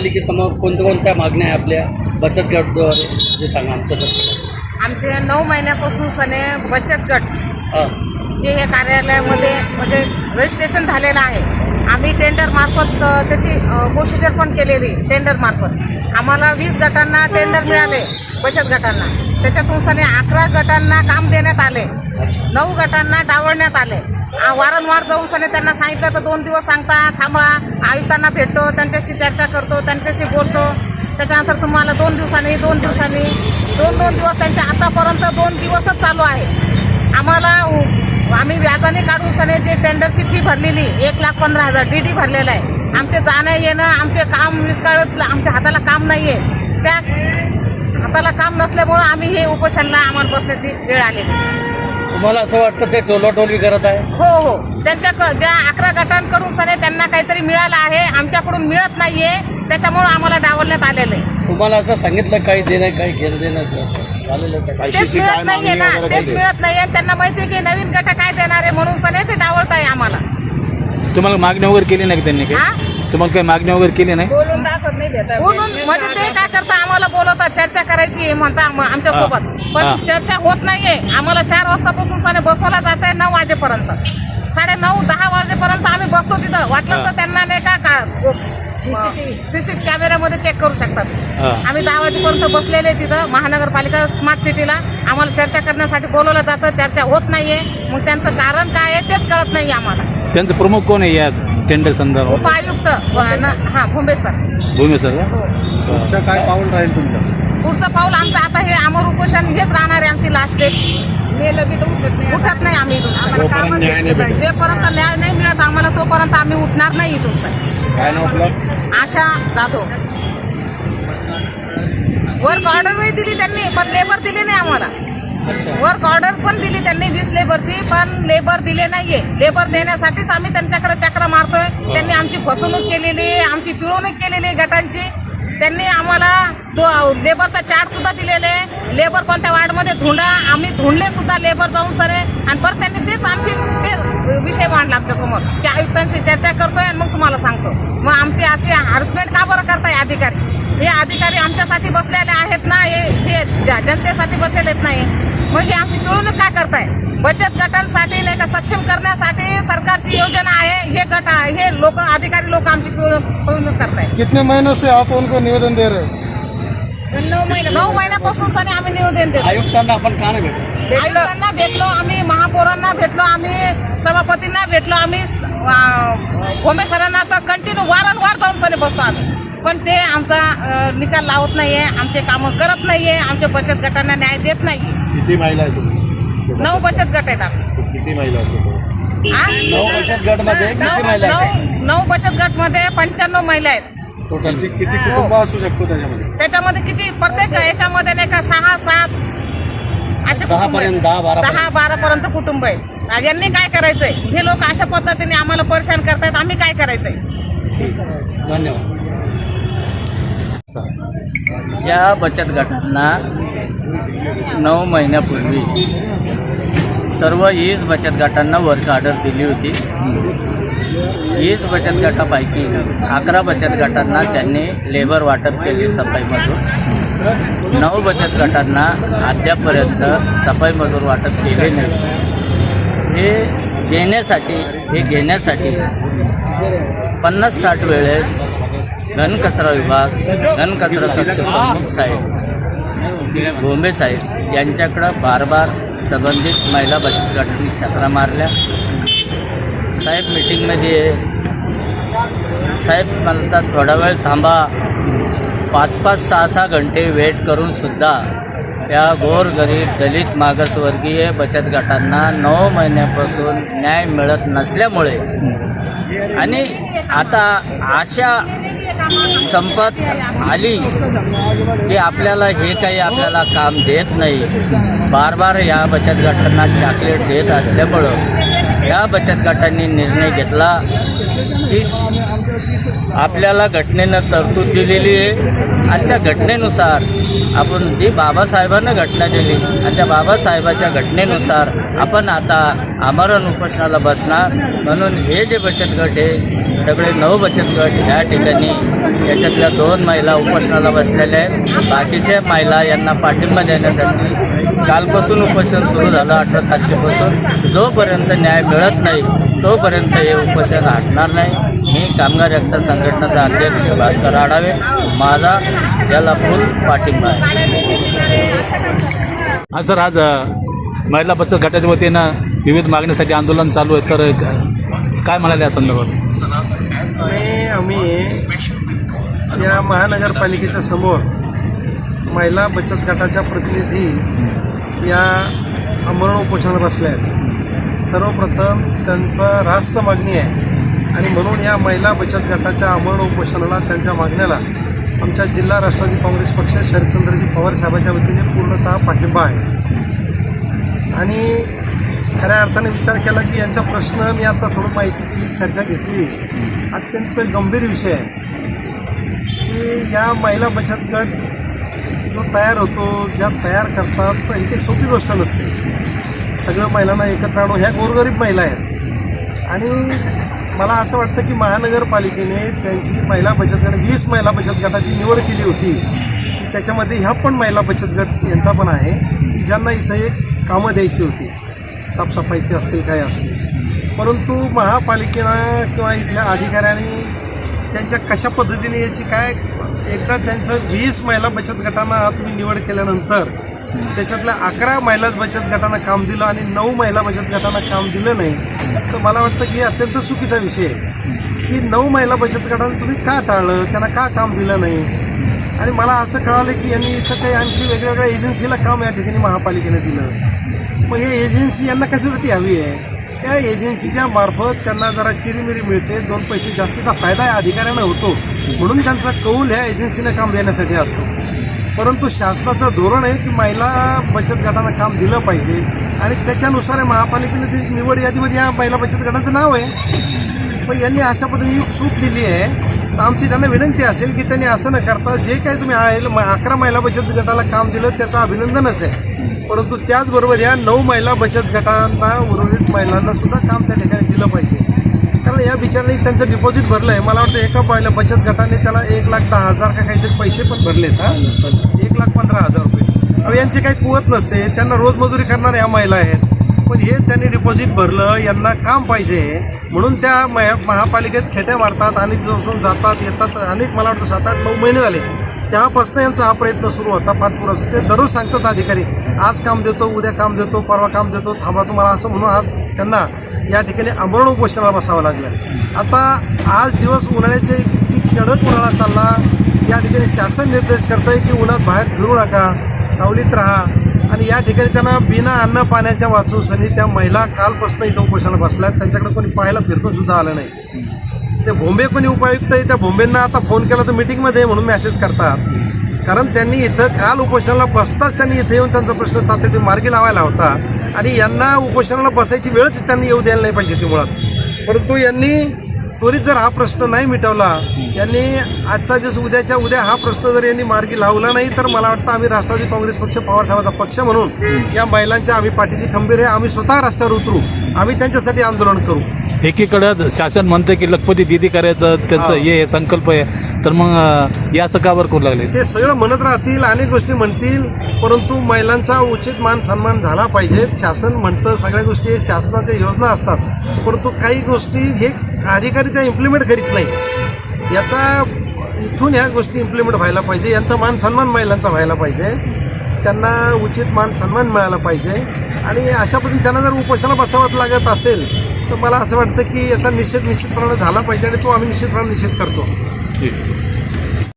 महानगरपालिकेसमोर कोणत्या मागण्या आहे आपल्या बचत गटद्वारे जे सांगा आमचं दर्शक. आमचे 9 महिन्यापासून सने बचत गट हां जे हे कार्यालयामध्ये म्हणजे रजिस्ट्रेशन झालेलं आहे. आम्ही टेंडरमार्फत त्याची प्रोसिजर पण केलेली. टेंडरमार्फत आम्हाला 20 गटांना टेंडर मिळाले बचत गटांना. त्याच्यातून सने 11 गटांना काम देण्यात आले. 9 गटांना डावलण्यात आले. वारंवार जाऊन सने त्यांना सांगितलं तर 2 दिवस सांगता थांबा, आयुक्तांना भेटतो, त्यांच्याशी चर्चा करतो, त्यांच्याशी बोलतो. त्याच्यानंतर तुम्हाला 2 दिवसांनी 2 दिवस त्यांच्या आतापर्यंत 2 दिवसच चालू आहे. आम्ही व्याजाने काढून सने जे टेंडरची फी भरलेली 1,15,000 DD भरलेलं आहे. आमचे जाणं येणं आमचे काम विस्कळत, आमच्या हाताला काम नाही आहे. त्या हाताला काम नसल्यामुळं आम्ही हे उपोषणाला आम्हाला बसण्याची वेळ आलेली. तुम्हाला असं वाटतं ते टोलवाटोलवी करत आहे? हो त्यांच्याकडं ज्या 11 गटांकडून सने त्यांना काहीतरी मिळालं आहे, आमच्याकडून मिळत नाहीये, त्याच्यामुळं आम्हाला डावलण्यात आलेलं आहे. तुम्हाला असं सांगितलं काही देणं काही घेणं देणं असं झालेलं आहे? तेच मिळत नाहीये ना, तेच मिळत नाहीये. त्यांना माहिती आहे की नवीन गट काय देणार आहे म्हणून सने ते डावलत आहे आम्हाला. तुम्हाला मागणी वगैरे केली नाही त्यांनी काही? तुम्हाला काही मागणी वगैरे केली नाही? बोलून म्हणजे ते काय करता आम्हाला बोलवतात, चर्चा करायची म्हणता आमच्या सोबत, पण चर्चा होत नाहीये. आम्हाला 4 वाजतापासून सने बसवला जात आहे 9 वाजेपर्यंत. 9:30-10 वाजेपर्यंत आम्ही बसतो तिथं. वाटलं तर त्यांना नाही का सीसीटीव्ही कॅमेऱ्यामध्ये चेक करू शकतात. आम्ही 10 वाजेपर्यंत बसलेले तिथं महानगरपालिका स्मार्ट सिटीला. आम्हाला चर्चा करण्यासाठी बोलवलं जातं, चर्चा होत नाहीये. मग त्यांचं कारण काय आहे तेच कळत नाही आम्हाला. त्यांचं प्रमुख कोण आहे या टेंडर संदर्भात? उपायुक्त भोंबे सर. भूमी सर. पुढचं काय पाऊल राहील तुमचं? पुढचं पाऊल आमचं आता हे अमर उपोषण हेच राहणार आहे. आमची लास्ट डेट उठत नाही आम्ही जोपर्यंत न्याय नाही भेटत. जेपर्यंत न्याय नाही मिळत आम्हाला तोपर्यंत आम्ही उठणार नाही इथून. काय नाव आपलं? आशा जाधव. वर्क ऑर्डरही दिली त्यांनी पण लेबर दिले नाही आम्हाला. वर्क ऑर्डर पण दिली त्यांनी 20 लेबरची, पण लेबर दिले नाहीये. लेबर देण्यासाठीच आम्ही त्यांच्याकडे चक्र मारतोय. त्यांनी आमची फसवणूक केलेली, आमची पिळवणूक केलेली गटांची. त्यांनी आम्हाला लेबरचा चार्ट सुद्धा दिलेले. लेबर कोणत्या वार्डमध्ये धुंडा, आम्ही धुंडले सुद्धा लेबर जाऊन सरे. आणि परत त्यांनी तेच आणखी ते विषय मांडला आमच्यासमोर की आयुक्तांशी चर्चा करतोय आणि मग तुम्हाला सांगतो. मग आमची अशी हॅरसमेंट का बरं करताय अधिकारी? हे अधिकारी आमच्यासाठी बसलेले आहेत ना, हे जनतेसाठी बसलेलेच नाही. मग हे आमची पिळवणूक काय करताय? बचत गटांसाठी नाही का सक्षम करण्यासाठी सरकारची योजना आहे. हे गट हे लोक अधिकारी लोक आमची पिळवणूक करताय. कितने महीनों से आप उनको निवेदन दे रहे हो? 9 महिन्यापासून सनी आम्ही निवेदन देतो. आयुक्तांना आपण का नाही भेटलो? आयुक्तांना भेटलो, आम्ही महापौरांना भेटलो, आम्ही सभापतींना भेटलो, आम्ही भोंबे सरांना तर कंटिन्यू वारंवार जाऊन सनी बसतो आम्ही. पण ते आमचा निकाल लावत नाहीये, आमचे कामं करत नाहीये, आमच्या बचत गटांना न्याय देत नाही. किती महिला आहे तुम्ही? 9 बचत गट आहेत आम्ही. किती महिला आहेत? 9 बचत गटमध्ये किती महिला आहेत? 9 बचत गटमध्ये 95 महिला आहेत. टोटल किती कुटुंब असू शकतो त्याच्यामध्ये? त्याच्यामध्ये किती प्रत्येक याच्यामध्ये नाही का 6-7 असे 10-12 पर्यंत कुटुंब आहेत. यांनी काय करायचंय? हे लोक अशा पद्धतीने आम्हाला परेशान करतायत. आम्ही काय करायचंय? धन्यवाद. या बचत गटांना 9 महिन्यापूर्वी सर्व 20 बचत गटांना वर्क ऑर्डर दिली होती. 20 बचत गटापैकी 11 बचत गटांना त्यांनी लेबर वाटप केली सफाईमधून. 9 बचत गटांना अद्यापपर्यंत सफाई मजूर वाटप केले नाही. हे घेण्यासाठी 50-60 वेळेस घनकचरा विभाग, घनकचरा कक्ष प्रमुख साहेब भोंबे साहेब यांच्याकडं बार संबंधित महिला बचत गटांनी चक्रा मारल्या. साहेब मीटिंगमध्ये साहेब म्हणतात थोडा वेळ थांबा. 5-5, 6-6 घंटे वेट करूनसुद्धा या गोरगरीब दलित मागासवर्गीय बचत गटांना 9 महिन्यापासून न्याय मिळत नसल्यामुळे आणि आता अशा संपत आली की आपल्याला हे काही आपल्याला काम देत नाही. बार या बचत गटांना चॉकलेट देत असल्यामुळं या बचत गटांनी निर्णय घेतला की आपल्याला घटनेनं तरतूद दिलेली आहे आणि त्या घटनेनुसार आपण जी बाबासाहेबांना घटना दिली आणि त्या बाबासाहेबाच्या घटनेनुसार आपण आता आमरण उपोषणाला बसणार. म्हणून हे जे बचत गट आहे सगळे 9 बचत गट ह्या ठिकाणी याच्यातल्या 2 महिला उपोषणाला बसलेल्या आहेत. बाकीच्या महिला यांना पाठिंबा देण्यासाठी कालपासून उपोषण सुरू झालं 18 तारखेपासून. जोपर्यंत न्याय मिळत नाही तोपर्यंत हे उपोषण हटणार नाही. मी कामगार एकता संघटनेचा अध्यक्ष भास्कर आढावे, माझा याला फुल पाठिंबा आहे. हां सर, आज महिला बचत गटाच्या वतीनं विविध मागणीसाठी आंदोलन चालू आहे, तर काय म्हणाले या संदर्भात? आम्ही या महानगरपालिकेच्या समोर महिला बचत गटाच्या प्रतिनिधी या आमरण उपोषणाला बसल्या आहेत. सर्वप्रथम त्यांचं रास्त मागणी आहे आणि म्हणून या महिला बचत गटाच्या आमरण उपोषणाला, त्यांच्या मागण्याला आमच्या जिल्हा राष्ट्रवादी काँग्रेस पक्ष शरदचंद्रजी पवार साहेबांच्या वतीने पूर्णतः पाठिंबा आहे. आणि खऱ्या अर्थाने विचार केला की यांचा प्रश्न मी आता थोडं माहिती दिली, चर्चा घेतली. अत्यंत गंभीर विषय आहे की या महिला बचत गट जो तयार होतो, ज्या तयार करतात, तर ही काही सोपी गोष्ट नसते. सगळं महिलांना एकत्र आणून, ह्या गोरगरीब महिला आहेत. आणि मला असं वाटतं की महानगरपालिकेने त्यांची महिला बचत गट 20 महिला बचत गटाची निवड केली होती. त्याच्यामध्ये ह्या पण महिला बचत गट यांचा पण आहे की ज्यांना इथं एक कामं द्यायची होती, साफसफाईची असतील, काय असतील. परंतु महापालिकेनं किंवा इथल्या अधिकाऱ्यांनी त्यांच्या कशा पद्धतीने याची काय, एकदा त्यांचं 20 महिला बचत गटांना तुम्ही निवड केल्यानंतर त्याच्यातल्या 11 महिला बचत गटांना काम दिलं आणि 9 महिला बचत गटांना काम दिलं नाही, तर मला वाटतं की अत्यंत चुकीचा विषय आहे की 9 महिला बचत गटांना तुम्ही का टाळलं, त्यांना का काम दिलं नाही. आणि मला असं कळालं की यांनी इथं काही आणखी वेगवेगळ्या एजन्सीला काम या ठिकाणी महापालिकेने दिलं. मग हे एजन्सी यांना कशासाठी हवी आहे? त्या एजन्सीच्या मार्फत त्यांना जरा चिरीमिरी मिळते, 2 पैसे जास्तीचा फायदा या अधिकाऱ्यांना होतो, म्हणून त्यांचा कौल ह्या एजन्सीने काम देण्यासाठी असतो. परंतु शासनाचं धोरण आहे की महिला बचत गटांना काम दिलं पाहिजे आणि त्याच्यानुसार महापालिकेने निवड यादीमध्ये या महिला बचत गटाचं नाव आहे. पण यांनी अशा पद्धतीने चूक केली आहे. तर आमची त्यांना विनंती असेल की त्यांनी असं न करता जे काही तुम्ही 11 महिला बचत गटाला काम दिलं त्याचं अभिनंदनच आहे, परंतु त्याचबरोबर या 9 महिला बचत गटांना, उर्वरित महिलांना सुद्धा काम त्या ठिकाणी दिलं पाहिजे. कारण या बिचारांनी त्यांचं डिपॉझिट भरलं आहे. मला वाटतं एका महिला बचत गटाने त्याला 1,10,000 का काहीतरी पैसे पण भरलेत. 1,15,000 रुपये. अहो यांचे काही कुवत नसते, त्यांना रोजमजुरी करणाऱ्या या महिला आहेत, पण हे त्यांनी डिपॉझिट भरलं, यांना काम पाहिजे म्हणून त्या महापालिकेत खेट्या मारतात आणि जोसून जातात येतात. अनेक मला वाटतं 7-8-9 महिने झाले तेव्हापासून यांचा हा प्रयत्न सुरू होता पाठपुरा. ते दररोज सांगतात अधिकारी, आज काम देतो, उद्या काम देतो, परवा काम देतो, थांबा तुम्हाला असं म्हणून आज त्यांना या ठिकाणी आमरण उपोषणाला बसावं लागलं. आता आज दिवस उन्हाळ्याचे किती कडक उन्हाळा चालला, या ठिकाणी शासन निर्देश करतंय की उन्हात बाहेर फिरू नका, सावलीत राहा. आणि या ठिकाणी त्यांना बिना अन्न पाण्याच्या वाचूसनी त्या महिला कालपासून इथं उपोषणाला बसल्यात. त्यांच्याकडे कोणी पाहायला फिरकून सुद्धा आलं नाही. ते भोंबे कोणी उपायुक्त आहे, त्या भोंबेंना आता फोन केला तर मिटिंगमध्ये म्हणून मेसेज करतात. कारण त्यांनी इथं काल उपोषणाला बसताच त्यांनी इथे येऊन त्यांचा प्रश्न तातडीने मार्गी लावायला होता आणि यांना उपोषणाला बसायची वेळच त्यांनी येऊ द्यायला नाही पाहिजे ती मुळात. परंतु यांनी त्वरित जर हा प्रश्न नाही मिटवला, यांनी आजचा दिवस उद्याच्या उद्या हा प्रश्न जर यांनी मार्गी लावला नाही, तर मला वाटतं आम्ही राष्ट्रवादी काँग्रेस पक्ष, पवारसाहेबांचा पक्ष म्हणून या महिलांच्या आम्ही पाठीशी खंबीर आहे. आम्ही स्वतः रस्त्यावर उतरू, आम्ही त्यांच्यासाठी आंदोलन करू. एकीकडं शासन म्हणतं की लखपती दिदी करायचं त्यांचं हे संकल्प आहे, तर मग या असं का बरं करू लागले? ते सगळं म्हणत राहतील, अनेक गोष्टी म्हणतील, परंतु महिलांचा उचित मान सन्मान झाला पाहिजे. शासन म्हणतं सगळ्या गोष्टी शासनाच्या योजना असतात, परंतु काही गोष्टी हे अधिकारी त्या इम्प्लिमेंट करीत नाही. याचा इथून ह्या गोष्टी इम्प्लिमेंट व्हायला पाहिजे. यांचा मान सन्मान महिलांचा व्हायला पाहिजे, त्यांना उचित मान सन्मान मिळाला पाहिजे. आणि अशा पद्धतीने त्यांना जर उपोषणाला बसावं लागत असेल तर मला असं वाटतं की याचा निषेधपणे झाला पाहिजे आणि तो आम्ही निश्चितपणे निषेध करतो.